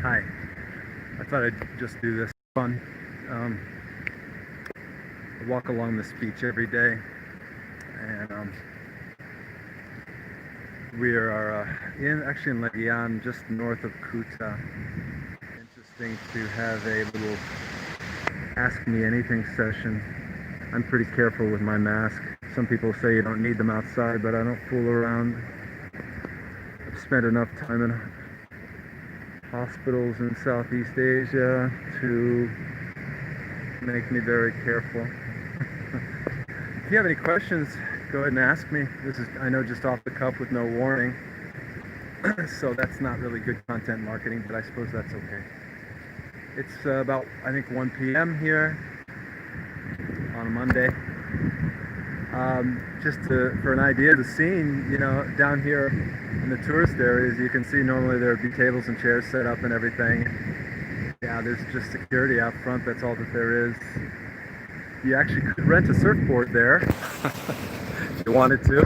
Hi. I thought I'd just do this fun. I walk along this beach every day, and we are actually in Legian, just north of Kuta. Interesting to have a little Ask Me Anything session. I'm pretty careful with my mask. Some people say you don't need them outside, but I don't fool around. I've spent enough time in hospitals in Southeast Asia to make me very careful. If you have any questions, go ahead and ask me. This is, I know, just off the cuff with no warning. So that's not really good content marketing, but I suppose that's okay. It's about, I think, 1 p.m. here on a Monday. For an idea of the scene, down here in the tourist areas, you can see normally there would be tables and chairs set up and everything. Yeah, there's just security out front. That's all that there is. You actually could rent a surfboard there if you wanted to.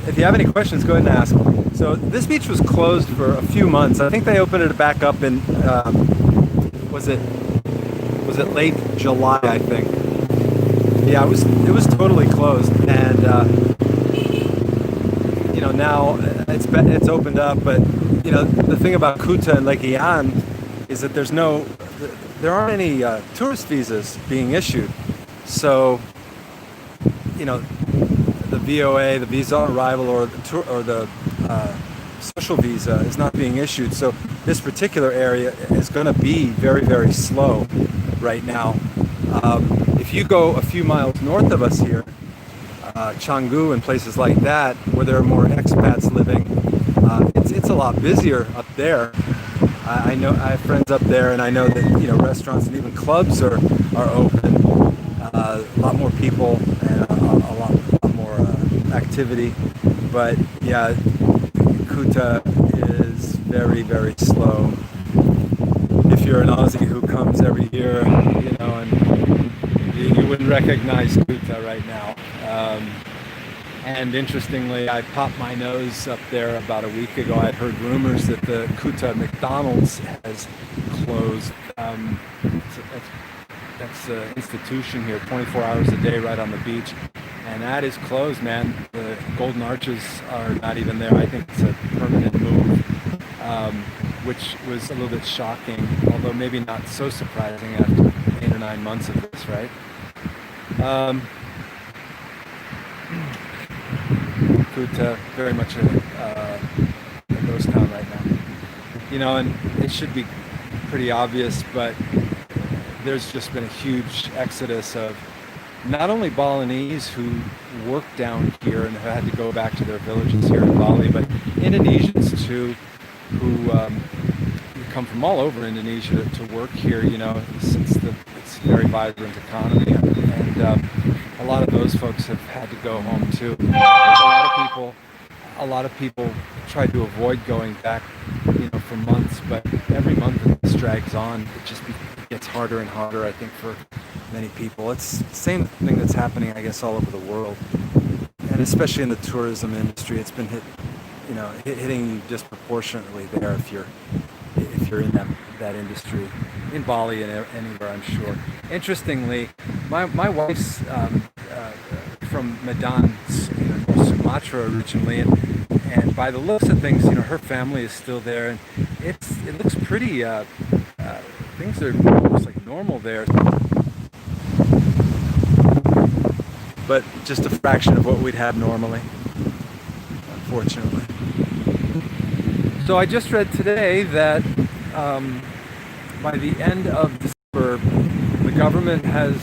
If you have any questions, go ahead and ask. So this beach was closed for a few months. I think they opened it back up in, was it late July, I think. Yeah, it was totally closed, and now it's opened up. But the thing about Kuta and Legian is that there aren't any tourist visas being issued. So the VOA, the visa on arrival, or the social visa is not being issued. So this particular area is going to be very, very slow right now. If you go a few miles north of us here, Canggu and places like that, where there are more expats living, it's a lot busier up there. I know I have friends up there, and I know that restaurants and even clubs are open. A lot more people and a lot more activity. But yeah, Kuta is very, very slow. If you're an Aussie who comes every year, and you wouldn't recognize Kuta right now. And interestingly, I popped my nose up there about a week ago. I'd heard rumors that the Kuta McDonald's has closed. That's an institution here, 24 hours a day right on the beach. And that is closed, man. The golden arches are not even there. I think it's a permanent move, which was a little bit shocking, although maybe not so surprising after 8 or 9 months of this, right? Kuta, very much a ghost town right now. And it should be pretty obvious, but there's just been a huge exodus of not only Balinese who work down here and have had to go back to their villages here in Bali, but Indonesians too, who come from all over Indonesia to work here, since it's a very vibrant economy. And a lot of those folks have had to go home too. A lot of people tried to avoid going back, for months, but every month that this drags on, it just gets harder and harder, I think, for many people. It's the same thing that's happening, I guess, all over the world, and especially in the tourism industry. It's been hitting you disproportionately there if you're in that industry, in Bali and anywhere, I'm sure. Interestingly, my wife's from Medan, Sumatra originally, and by the looks of things, her family is still there, and it looks pretty. Things are almost like normal there, but just a fraction of what we'd have normally, unfortunately. So I just read today that by the end of December, the government has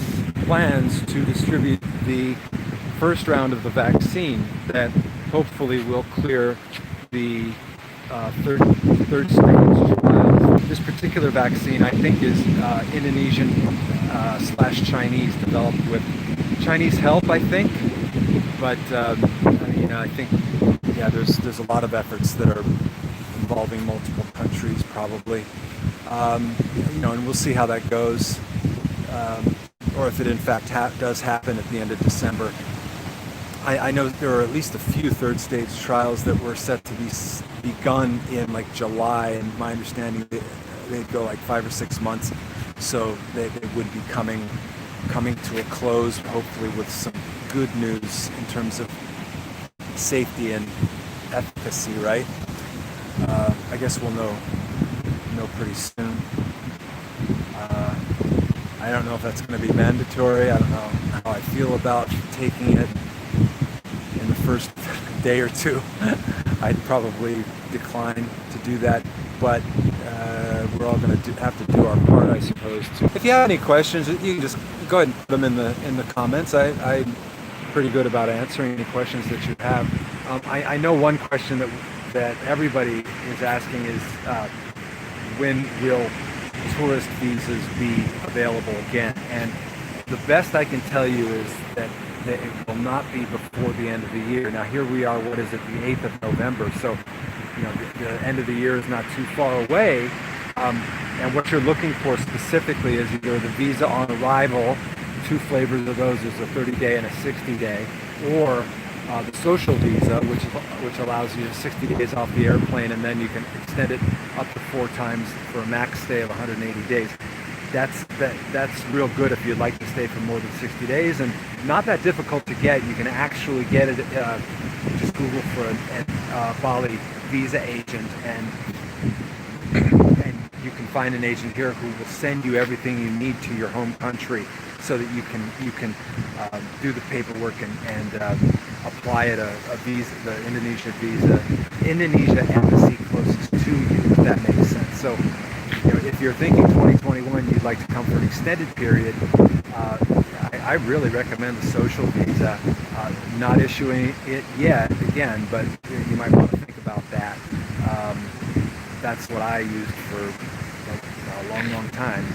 plans to distribute the first round of the vaccine that hopefully will clear the third stage trial. This particular vaccine, I think, is Indonesian / Chinese, developed with Chinese help, I think. But I think there's a lot of efforts that are involving multiple countries, probably. And we'll see how that goes, or if it in fact does happen at the end of December. I know there are at least a few third stage trials that were set to be begun in like July, and my understanding they'd go like 5 or 6 months, so they would be coming to a close, hopefully with some good news in terms of safety and efficacy, right? I guess we'll know pretty soon. I don't know if that's going to be mandatory. I don't know how I feel about taking it in the first day or two. I'd probably decline to do that, but we're all going to have to do our part, I suppose. If you have any questions, you can just go ahead and put them in the comments. I'm pretty good about answering any questions that you have. I know one question that everybody is asking is when will tourist visas be available again? And the best I can tell you is that it will not be before the end of the year. Now here we are, what is it, the 8th of November, so the end of the year is not too far away. And what you're looking for specifically is either the visa on arrival, 2 flavors of those is a 30-day and a 60-day, or the social visa, which allows you 60 days off the airplane, and then you can extend it up to 4 times for a max stay of 180 days. That's real good if you'd like to stay for more than 60 days, and not that difficult to get. You can actually get it. Just Google for a Bali visa agent, and you can find an agent here who will send you everything you need to your home country, so that you can do the paperwork and apply it a visa, the Indonesia visa, Indonesia embassy closest to you, if that makes sense. So if you're thinking 2021, you'd like to come for an extended period, I really recommend the social visa. Not issuing it yet, again, but you might want to think about that. That's what I used for a long time.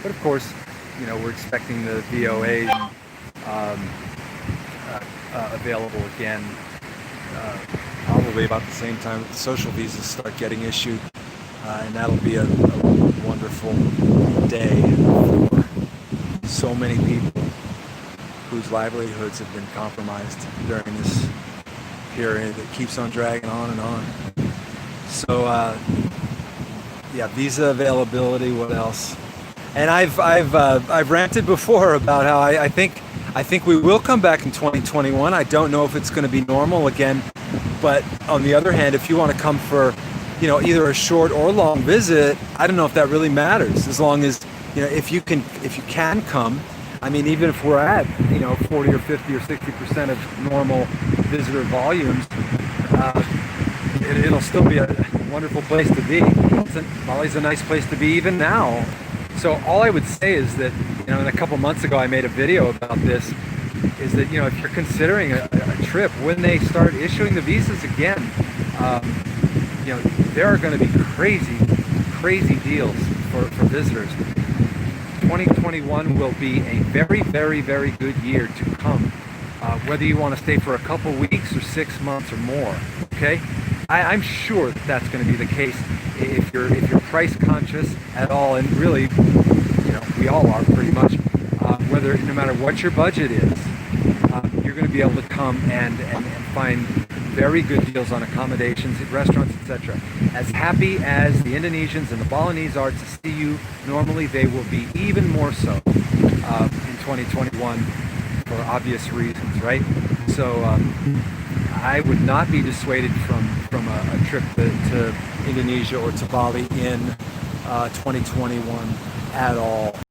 But of course, we're expecting the VOAs available again, probably about the same time that the social visas start getting issued, and that'll be a wonderful day for so many people whose livelihoods have been compromised during this period that keeps on dragging on and on. So yeah, visa availability. What else? And I've ranted before about how I think we will come back in 2021. I don't know if it's going to be normal again, but on the other hand, if you want to come for either a short or long visit, I don't know if that really matters, as long as if you can come. I mean, even if we're at 40 or 50 or 60% of normal visitor volumes, it'll still be a wonderful place to be. Bali's a nice place to be even now. So all I would say is that, and a couple months ago I made a video about this, is that, if you're considering a trip, when they start issuing the visas again, there are going to be crazy deals for visitors. 2021 will be a very, very, very good year to come, whether you want to stay for a couple weeks or 6 months or more, okay? I'm sure that's going to be the case if you're price conscious at all, and really, we all are pretty much. No matter what your budget is, you're going to be able to come and find very good deals on accommodations, restaurants, etc. As happy as the Indonesians and the Balinese are to see you, normally they will be even more so in 2021 for obvious reasons, right? So I would not be dissuaded from a trip to Indonesia or to Bali in 2021 at all.